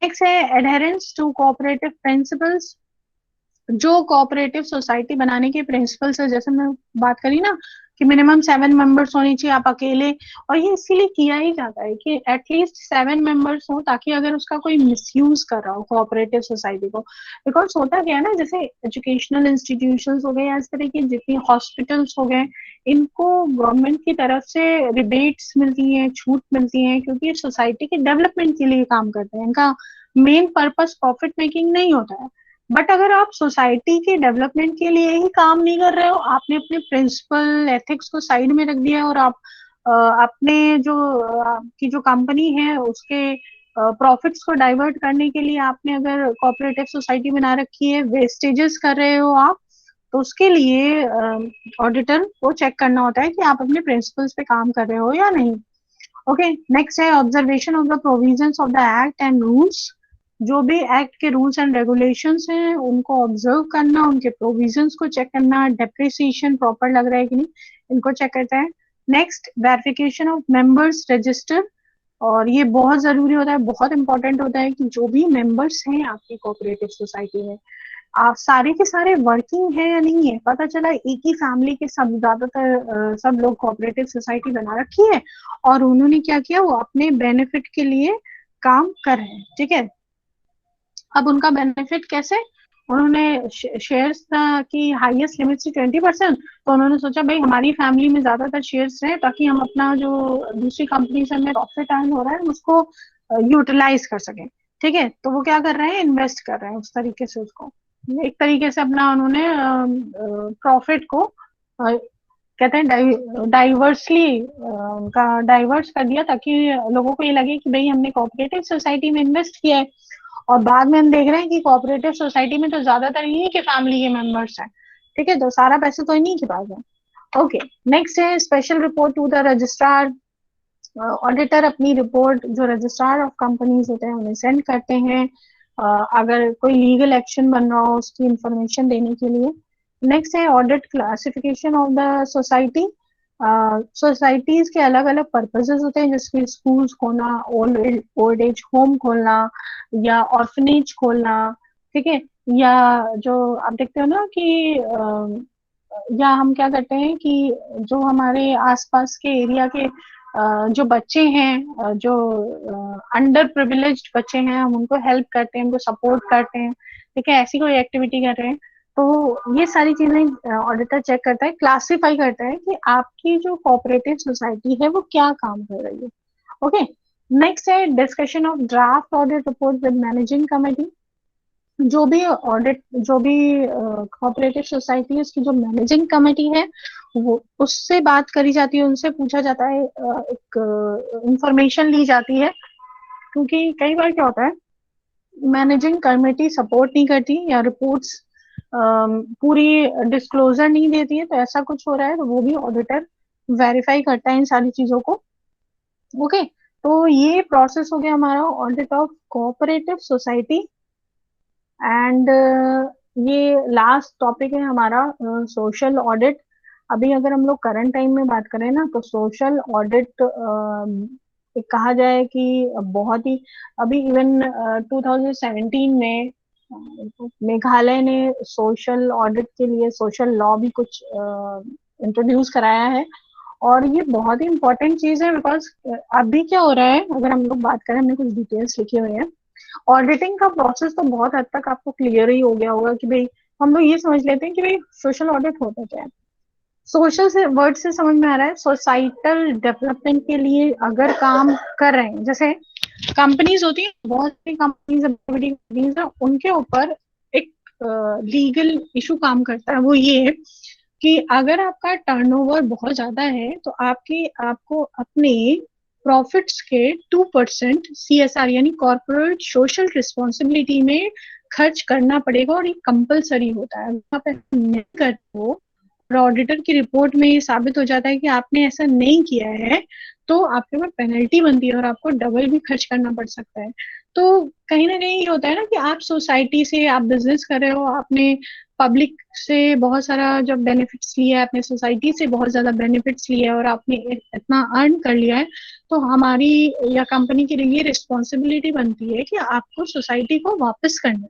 नेक्स्ट है एडहेरेंस टू कोऑपरेटिव प्रिंसिपल्स। जो कोऑपरेटिव सोसाइटी बनाने के प्रिंसिपल्स है, जैसे मैं बात करी ना कि मिनिमम 7 मेंबर्स होनी चाहिए, आप अकेले, और ये इसीलिए किया ही जाता है कि एटलीस्ट 7 मेंबर्स हो ताकि अगर उसका कोई मिसयूज कर रहा हो कोऑपरेटिव सोसाइटी को। बिकॉज होता क्या है ना, जैसे एजुकेशनल इंस्टीट्यूशंस हो गए या इस तरह की जितनी हॉस्पिटल्स हो गए, इनको गवर्नमेंट की तरफ से रिबेट्स मिलती हैं, छूट मिलती हैं, क्योंकि सोसाइटी के डेवलपमेंट के लिए काम करते हैं, इनका मेन पर्पस प्रॉफिट मेकिंग नहीं होता है। बट अगर आप सोसाइटी के डेवलपमेंट के लिए ही काम नहीं कर रहे हो, आपने अपने प्रिंसिपल एथिक्स को साइड में रख दिया और आप अपने जो आपकी जो कंपनी है उसके प्रॉफिट्स को डाइवर्ट करने के लिए आपने अगर कोऑपरेटिव सोसाइटी बना रखी है, वेस्टेजेस कर रहे हो आप, तो उसके लिए ऑडिटर को चेक करना होता है कि आप अपने प्रिंसिपल्स पे काम कर रहे हो या नहीं। ओके, नेक्स्ट है observation of the provisions of the act and rules. जो भी एक्ट के रूल्स एंड रेगुलेशंस हैं उनको ऑब्जर्व करना, उनके प्रोविजंस को चेक करना, डेप्रिसिएशन प्रॉपर लग रहा है कि नहीं, इनको चेक करता है। Next, verification of members register, और ये बहुत जरूरी होता है, बहुत इंपॉर्टेंट होता है कि जो भी मेंबर्स हैं आपकी कोऑपरेटिव सोसाइटी में, आप सारे के सारे वर्किंग है या नहीं है। पता चला एक ही फैमिली के सब ज्यादातर सब लोग कोऑपरेटिव सोसाइटी बना रखी है और उन्होंने क्या किया, वो अपने बेनिफिट के लिए काम कर रहे हैं, ठीक है। अब उनका बेनिफिट कैसे, उन्होंने शेयर्स की हाईएस्ट लिमिट थी 20%, तो उन्होंने सोचा भाई हमारी फैमिली में ज्यादातर शेयर्स रहे ताकि हम अपना जो दूसरी कंपनी से हमें प्रॉफिट अर्न हो रहा है उसको यूटिलाइज कर सकें, ठीक है। तो वो क्या कर रहे हैं, इन्वेस्ट कर रहे हैं उस तरीके से उसको, एक तरीके से अपना उन्होंने प्रॉफिट को कहते हैं डाइवर्सली उनका डाइवर्स कर दिया, ताकि लोगों को ये लगे कि भाई हमने कोऑपरेटिव सोसाइटी में इन्वेस्ट किया है। और बाद में हम देख रहे हैं कि कोऑपरेटिव सोसाइटी में तो ज्यादातर इन्हीं के फैमिली के मेंबर्स हैं, ठीक है, तो सारा पैसा तो इन्हीं के पास है। ओके, नेक्स्ट है special report to the registrar. Auditor अपनी रिपोर्ट जो रजिस्ट्रार ऑफ कंपनीज होते हैं उन्हें सेंड करते हैं, अगर कोई लीगल एक्शन बन रहा हो उसकी इंफॉर्मेशन देने के लिए। नेक्स्ट है audit classification of the society. Societies के अलग अलग पर्पसेस होते हैं, जैसे स्कूल्स खोलना, ओल्ड एज होम खोलना, या ऑर्फनेज खोलना, ठीक है। या जो आप देखते हो ना कि या हम क्या करते हैं कि जो हमारे आसपास के एरिया के जो बच्चे हैं, जो अंडर प्रिविलेज्ड बच्चे हैं, हम उनको हेल्प करते हैं, उनको सपोर्ट करते हैं, ठीक है, ऐसी कोई एक्टिविटी कर रहे हैं। तो ये सारी चीजें ऑडिटर चेक करता है, क्लासिफाई करता है कि आपकी जो कोऑपरेटिव सोसाइटी है वो क्या काम कर रही है। ओके, नेक्स्ट है discussion of draft audit report with managing committee. जो भी ऑडिट, जो भी कोऑपरेटिव सोसाइटी है उसकी जो मैनेजिंग कमेटी है वो उससे बात करी जाती है, उनसे पूछा जाता है, एक इंफॉर्मेशन ली जाती है। क्योंकि कई बार क्या होता है, मैनेजिंग कमेटी सपोर्ट नहीं करती या रिपोर्ट्स पूरी डिस्क्लोजर नहीं देती है, तो ऐसा कुछ हो रहा है तो वो भी ऑडिटर वेरीफाई करता है इन सारी चीजों को। ओके, तो ये प्रोसेस हो गया हमारा audit of cooperative society. And ये लास्ट टॉपिक है हमारा सोशल ऑडिट। अभी अगर हम लोग करंट टाइम में बात करें ना, तो सोशल ऑडिट कहा जाए कि बहुत ही, अभी इवन 2017 में मेघालय ने सोशल ऑडिट के लिए सोशल लॉ भी कुछ इंट्रोड्यूस कराया है। और ये बहुत ही इंपॉर्टेंट चीज है, बिकॉज अभी क्या हो रहा है, अगर हम लोग बात करें, हमने कुछ डिटेल्स लिखे हुए हैं। ऑडिटिंग का प्रोसेस तो बहुत हद तक आपको क्लियर ही हो गया होगा कि भाई हम लोग ये समझ लेते हैं कि भाई सोशल ऑडिट होता क्या है। सोशल से वर्ड से समझ में आ रहा है सोसाइटल डेवलपमेंट के लिए अगर काम कर रहे हैं, जैसे कंपनीज होती है, बहुत सी कंपनीज, बड़ी कंपनीज है, उनके ऊपर एक लीगल इशू काम करता है। वो ये कि अगर आपका टर्नओवर बहुत ज्यादा है तो आपको अपने प्रॉफिट्स के 2% CSR यानी कॉर्पोरेट सोशल रिस्पॉन्सिबिलिटी में खर्च करना पड़ेगा, और ये कंपलसरी होता है। अगर आप ऐसा नहीं करते हो और ऑडिटर की रिपोर्ट में ये साबित हो जाता है कि आपने ऐसा नहीं किया है, तो आपके ऊपर पेनल्टी बनती है और आपको डबल भी खर्च करना पड़ सकता है। तो कहीं ना कहीं ये होता है ना कि आप सोसाइटी से आप बिजनेस कर रहे हो, आपने पब्लिक से बहुत सारा जब बेनिफिट्स लिया है, अपने सोसाइटी से बहुत ज्यादा बेनिफिट्स लिया है और आपने इतना अर्न कर लिया है, तो हमारी या कंपनी के लिए रिस्पॉन्सिबिलिटी बनती है कि आपको सोसाइटी को वापस करना,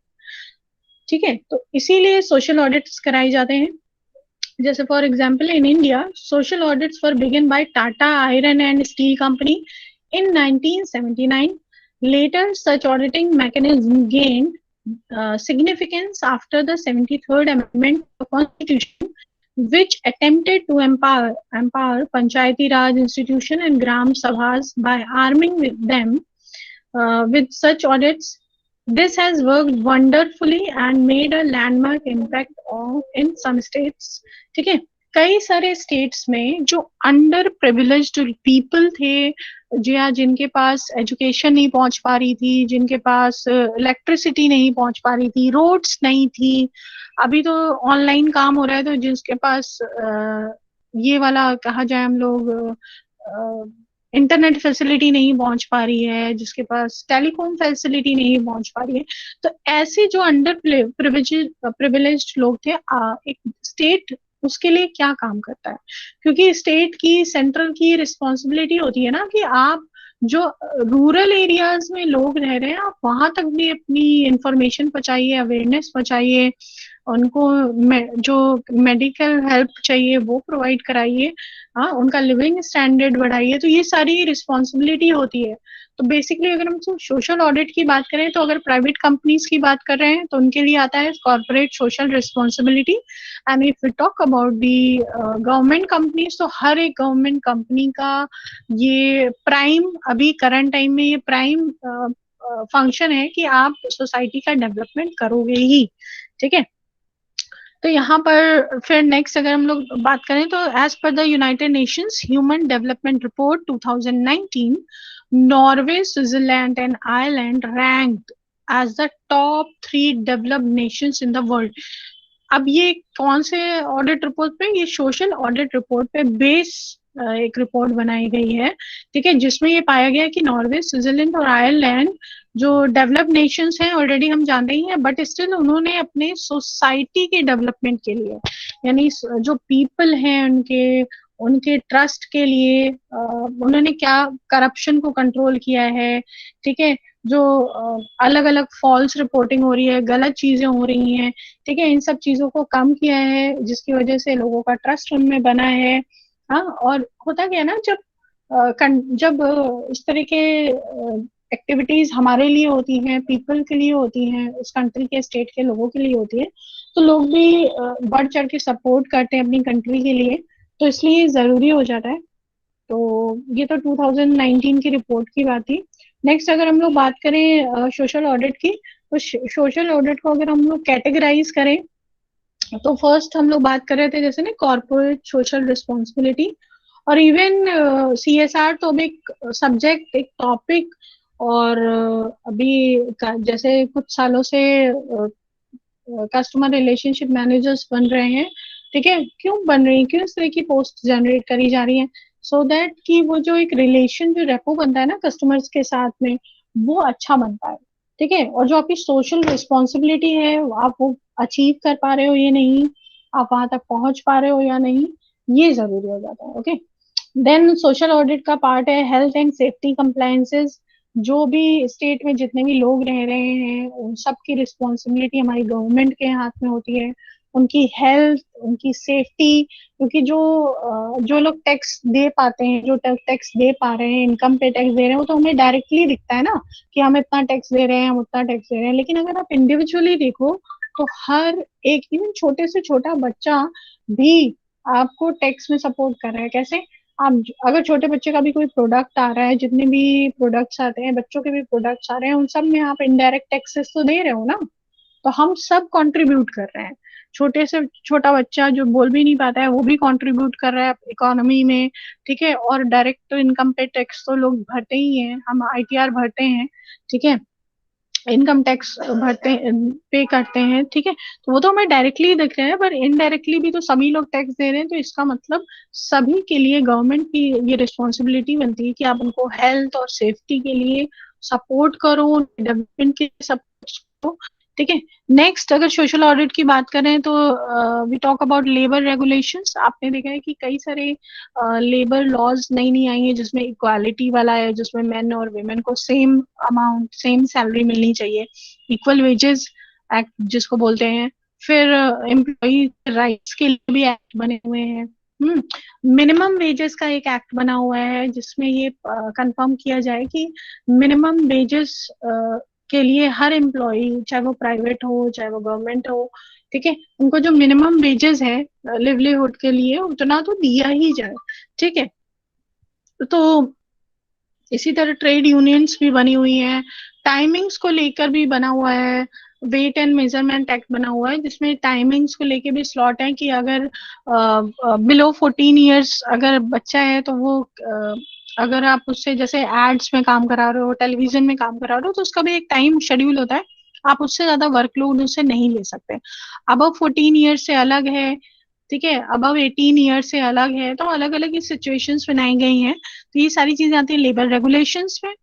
ठीक है। तो इसीलिए सोशल ऑडिट्स कराए जाते हैं। जैसे for example in India social audits were begin by Tata iron and steel company in 1979. Later, such auditing mechanism gained significance after the 73rd Amendment of the Constitution, which attempted to empower Panchayati Raj institution and Gram Sabhas by arming them with such audits. This has worked wonderfully and made a landmark impact in some states. ठीक है, कई सारे स्टेट्स में जो अंडर प्रिविलेज्ड पीपल थे, या जिनके पास एजुकेशन नहीं पहुंच पा रही थी, जिनके पास इलेक्ट्रिसिटी नहीं पहुंच पा रही थी, रोड्स नहीं थी, अभी तो ऑनलाइन काम हो रहा है, तो जिसके पास ये वाला कहा जाए हम लोग इंटरनेट फैसिलिटी नहीं पहुंच पा रही है, जिसके पास टेलीकॉम फैसिलिटी नहीं पहुंच पा रही है। तो ऐसे जो अंडर प्रिविलेज्ड लोग थे, एक स्टेट उसके लिए क्या काम करता है, क्योंकि स्टेट की, सेंट्रल की रिस्पॉन्सिबिलिटी होती है ना कि आप जो रूरल एरियाज में लोग रह रहे हैं, आप वहां तक भी अपनी इंफॉर्मेशन पहुंचाइए, अवेयरनेस पहुंचाइए, उनको जो मेडिकल हेल्प चाहिए वो प्रोवाइड कराइए, हाँ, उनका लिविंग स्टैंडर्ड बढ़ाइए। तो ये सारी रिस्पॉन्सिबिलिटी होती है। तो बेसिकली अगर हम सोशल ऑडिट की बात करें, तो अगर प्राइवेट कंपनीज की बात कर रहे हैं तो उनके लिए आता है corporate social responsibility. And if we talk about the government companies, तो हर एक गवर्नमेंट कंपनी का ये प्राइम, अभी करंट टाइम में ये प्राइम फंक्शन है कि आप सोसाइटी का डेवलपमेंट करोगे ही, ठीक है। तो यहाँ पर फिर नेक्स्ट अगर हम लोग बात करें, तो as per the United Nations Human Development Report 2019, Norway, Switzerland and Ireland ranked as the top 3 developed nations in the world. अब ये कौन से ऑडिट रिपोर्ट पे, ये सोशल ऑडिट रिपोर्ट पे बेस एक रिपोर्ट बनाई गई है, ठीक है, जिसमें ये पाया गया कि नॉर्वे, स्विट्जरलैंड और आयरलैंड जो डेवलप्ड नेशंस हैं ऑलरेडी हम जानते ही हैं, बट स्टिल उन्होंने अपने सोसाइटी के डेवलपमेंट के लिए, यानी जो पीपल हैं उनके उनके ट्रस्ट के लिए उन्होंने क्या करप्शन को कंट्रोल किया है, ठीक है, जो अलग अलग फॉल्स रिपोर्टिंग हो रही है, गलत चीजें हो रही हैं, ठीक है, इन सब चीजों को कम किया है, जिसकी वजह से लोगों का ट्रस्ट उनमें बना है। हाँ, और होता क्या है ना, जब इस तरह के एक्टिविटीज हमारे लिए होती हैं, पीपल के लिए होती हैं, उस कंट्री के, स्टेट के लोगों के लिए होती है, तो लोग भी बढ़ चढ़ के सपोर्ट करते हैं अपनी कंट्री के लिए, तो इसलिए जरूरी हो जाता है। तो ये तो 2019 की रिपोर्ट की बात थी। नेक्स्ट अगर हम लोग बात करें सोशल ऑडिट की, तो सोशल ऑडिट को अगर हम लोग कैटेगराइज करें, तो फर्स्ट हम लोग बात कर रहे थे जैसे ना कॉर्पोरेट सोशल रिस्पॉन्सिबिलिटी, और इवन सीएसआर तो अब एक सब्जेक्ट, एक टॉपिक, और जैसे कुछ सालों से कस्टमर रिलेशनशिप मैनेजर्स बन रहे हैं, ठीक है, क्यों बन रही है, क्यों इस तरह की पोस्ट जनरेट करी जा रही है, सो दैट कि वो जो एक रिलेशन, जो रेपो बनता है ना कस्टमर्स के साथ में, वो अच्छा बनता है, ठीक है, और जो आपकी सोशल रिस्पॉन्सिबिलिटी है आप वो अचीव कर पा रहे हो या नहीं, आप वहां तक पहुंच पा रहे हो या नहीं, ये जरूरी हो जाता है। ओके, देन सोशल ऑडिट का पार्ट है हेल्थ एंड सेफ्टी कंप्लायंसेस। जो भी स्टेट में जितने भी लोग रह रहे हैं, उन सबकी रिस्पॉन्सिबिलिटी हमारी गवर्नमेंट के हाथ में होती है, उनकी हेल्थ, उनकी सेफ्टी, क्योंकि जो लोग टैक्स दे पाते हैं, जो टैक्स दे पा रहे हैं, इनकम पे टैक्स दे रहे हैं, वो तो हमें डायरेक्टली दिखता है ना कि हम इतना टैक्स दे रहे हैं, हम उतना टैक्स दे रहे हैं। लेकिन अगर आप इंडिविजुअली देखो, तो हर एक, इवन छोटे से छोटा बच्चा भी आपको टैक्स में सपोर्ट कर रहा है। कैसे? आप अगर छोटे बच्चे का भी कोई प्रोडक्ट आ रहा है, जितने भी प्रोडक्ट्स आते हैं, बच्चों के भी प्रोडक्ट्स आ रहे हैं, उन सब में आप इनडायरेक्ट टैक्सेस तो दे रहे हो ना, तो हम सब कंट्रीब्यूट कर रहे हैं। छोटे से छोटा बच्चा जो बोल भी नहीं पाता है, वो भी कंट्रीब्यूट कर रहा है इकोनॉमी में, ठीक है, और डायरेक्ट इनकम पे टैक्स तो लोग भरते ही हैं, हम आईटीआर भरते हैं, ठीक है, इनकम टैक्स भरते, पे करते हैं, ठीक है, तो वो तो हमें डायरेक्टली दिख रहे हैं, पर इनडायरेक्टली भी तो सभी लोग टैक्स दे रहे हैं। तो इसका मतलब सभी के लिए गवर्नमेंट की ये रिस्पॉन्सिबिलिटी बनती है कि आप उनको हेल्थ और सेफ्टी के लिए सपोर्ट करो, डेवलपमेंट के सपोर्ट करो, ठीक है। नेक्स्ट अगर सोशल ऑडिट की बात करें, तो we talk about labour regulations. आपने देखा है कि कई सारे लेबर लॉज नई नई आई है, जिसमें इक्वालिटी वाला है, जिसमें मेन और वुमेन को सेम अमाउंट, सेम सैलरी मिलनी चाहिए, इक्वल वेजेस एक्ट जिसको बोलते हैं। फिर एम्प्लॉय राइट्स के लिए भी एक्ट बने हुए हैं। मिनिमम वेजेस का एक एक्ट बना हुआ है, जिसमें ये कंफर्म किया जाए कि मिनिमम वेजेस के लिए हर एम्प्लॉय, चाहे वो प्राइवेट हो चाहे वो गवर्नमेंट हो, ठीक है, उनको जो मिनिमम वेजेस है लिवलीहुड के लिए, उतना तो दिया ही जाए, ठीक है। तो इसी तरह ट्रेड यूनियंस भी बनी हुई हैं, टाइमिंग्स को लेकर भी बना हुआ है, वेट एंड मेजरमेंट एक्ट बना हुआ है, जिसमें टाइमिंग्स को लेकर भी स्लॉट है कि अगर बिलो 14 ईयर्स अगर बच्चा है, तो वो अगर आप उससे जैसे एड्स में काम करा रहे हो, टेलीविजन में काम करा रहे हो, तो उसका भी एक टाइम शेड्यूल होता है, आप उससे ज्यादा वर्कलोड उससे नहीं ले सकते। अब 14 ईयर्स से अलग है, ठीक है, अबव 18 ईयर से अलग है, तो अलग अलग ही सिचुएशंस बनाई गई हैं। तो ये सारी चीजें आती है लेबर रेगुलेशंस में।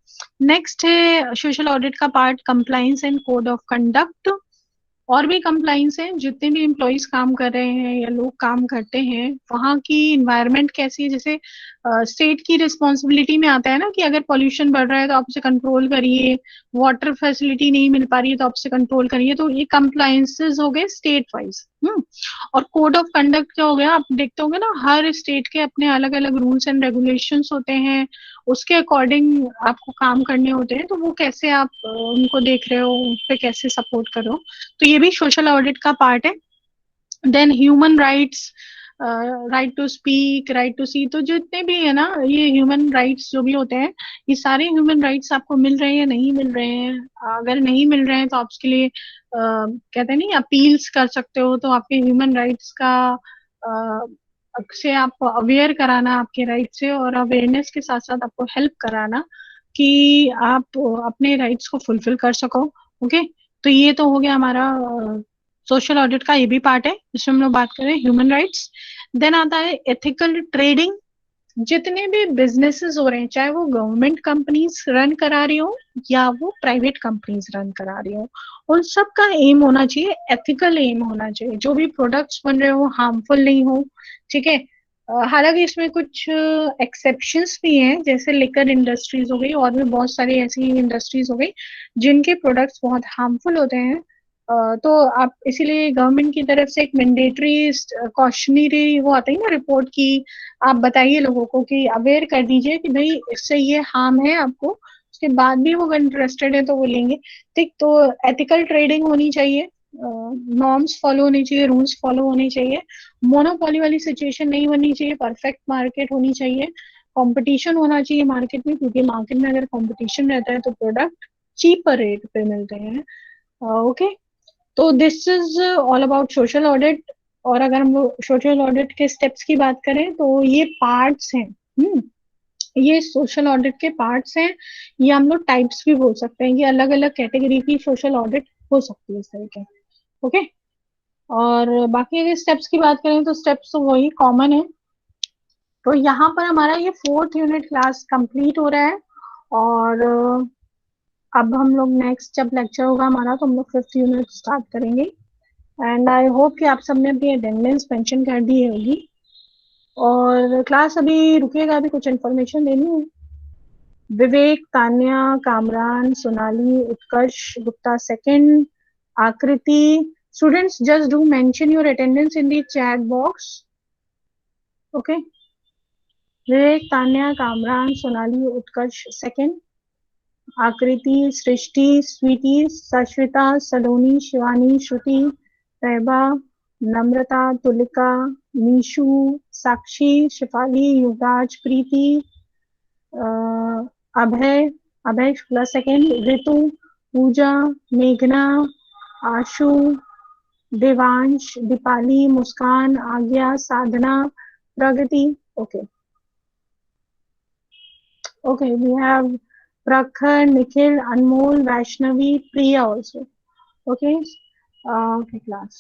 नेक्स्ट है सोशल ऑडिट का part, compliance and code of conduct. और भी कंप्लाइंस है, जितने भी एम्प्लॉयज काम कर रहे हैं या लोग काम करते हैं, वहाँ की इन्वायरमेंट कैसी है। जैसे स्टेट की रिस्पॉन्सिबिलिटी में आता है ना कि अगर पॉल्यूशन बढ़ रहा है तो आप उसे कंट्रोल करिए, वाटर फैसिलिटी नहीं मिल पा रही है तो आप उसे कंट्रोल करिए। तो ये कंप्लाइंसेस हो गए स्टेट वाइज। और कोड ऑफ कंडक्ट जो हो गया, आप देखते होंगे ना, हर स्टेट के अपने अलग अलग रूल्स एंड रेगुलेशंस होते हैं, उसके अकॉर्डिंग आपको काम करने होते हैं। तो वो कैसे आप उनको देख रहे हो, उस पर कैसे सपोर्ट कर रहे हो, तो ये भी सोशल ऑडिट का पार्ट है। Then human rights, right to speak, right to see, तो जितने भी है ना ये ह्यूमन राइट्स जो भी होते हैं, ये सारे ह्यूमन राइट्स आपको मिल रहे हैं या नहीं मिल रहे हैं। अगर नहीं मिल रहे हैं तो आप उसके लिए कहते हैं नहीं, अपील्स कर सकते हो। तो आपके ह्यूमन राइट्स का से आप अवेयर कराना आपके राइट से, और अवेयरनेस के साथ साथ आपको हेल्प कराना कि आप अपने राइट्स को फुलफिल कर सको। ओके, तो ये तो हो गया हमारा सोशल ऑडिट का ये भी पार्ट है, जिसमें हम लोग बात करें ह्यूमन राइट्स। देन आता है एथिकल ट्रेडिंग। जितने भी बिजनेसेस हो रहे हैं, चाहे वो गवर्नमेंट कंपनीज रन करा रही हो या वो प्राइवेट कंपनीज रन करा रही हो, उन सब का एम होना चाहिए, एथिकल एम होना चाहिए। जो भी प्रोडक्ट्स बन रहे हो हार्मफुल नहीं हो। ठीक है, हालांकि इसमें कुछ एक्सेप्शंस भी हैं, जैसे लिकर इंडस्ट्रीज हो गई, और भी बहुत सारी ऐसी इंडस्ट्रीज हो गई जिनके प्रोडक्ट्स बहुत हार्मफुल होते हैं। तो आप इसीलिए गवर्नमेंट की तरफ से एक मैंडेटरी कॉशनरी वो आता है ना रिपोर्ट की, आप बताइए लोगों को कि अवेयर कर दीजिए कि भाई इससे ये हार्म है आपको, उसके बाद भी वो इंटरेस्टेड है तो वो लेंगे। ठीक, तो एथिकल ट्रेडिंग होनी चाहिए, नॉर्म्स फॉलो होनी चाहिए, रूल्स फॉलो होने चाहिए, मोनोपोली वाली सिचुएशन नहीं बननी चाहिए, परफेक्ट मार्केट होनी चाहिए, कंपटीशन होना चाहिए मार्केट में, क्योंकि मार्केट में अगर कंपटीशन रहता है तो प्रोडक्ट चीपर रेट पे मिलते हैं। ओके, तो this is all about social audit. और अगर हम लोग सोशल ऑडिट के स्टेप्स की बात करें तो ये पार्ट्स हैं। ये सोशल ऑडिट के पार्ट्स हैं, ये हम लोग टाइप्स भी बोल सकते हैं, ये अलग अलग कैटेगरी की सोशल ऑडिट हो सकती है इस तरीके। ओके, और बाकी अगर स्टेप्स की बात करें तो स्टेप्स तो वही कॉमन है। तो यहाँ पर हमारा ये 4th यूनिट क्लास कंप्लीट हो रहा है, और अब हम लोग नेक्स्ट जब लेक्चर होगा हमारा तो हम लोग 5th यूनिट स्टार्ट करेंगे। एंड आई होप कि आप सबने अपनी अटेंडेंस मेंशन कर दी होगी। और क्लास अभी रुकेगा, अभी कुछ इन्फॉर्मेशन देनी है। विवेक, तान्या, कामरान, सोनाली, उत्कर्ष गुप्ता सेकंड, आकृति, students just do mention your attendance in the chat box. Okay, Vivek, Tanya, Kamran, Sonali, Utkarsh second, आकृति, सृष्टि, स्वीटी, सश्विता, सलोनी, शिवानी, श्रुति, रहबा, नम्रता, तुलिका, मीशु, साक्षी, शिफाली, युवराज, प्रीति, अभय, अभय शुक्ला सेकंड, ऋतु, पूजा, मेघना, आशु, देवांश, दीपाली, मुस्कान, आज्ञा, साधना, प्रगति। ओके, ओके, वी हैव प्रखर, निखिल, अनमोल, वैष्णवी, प्रिया also. Okay, okay class.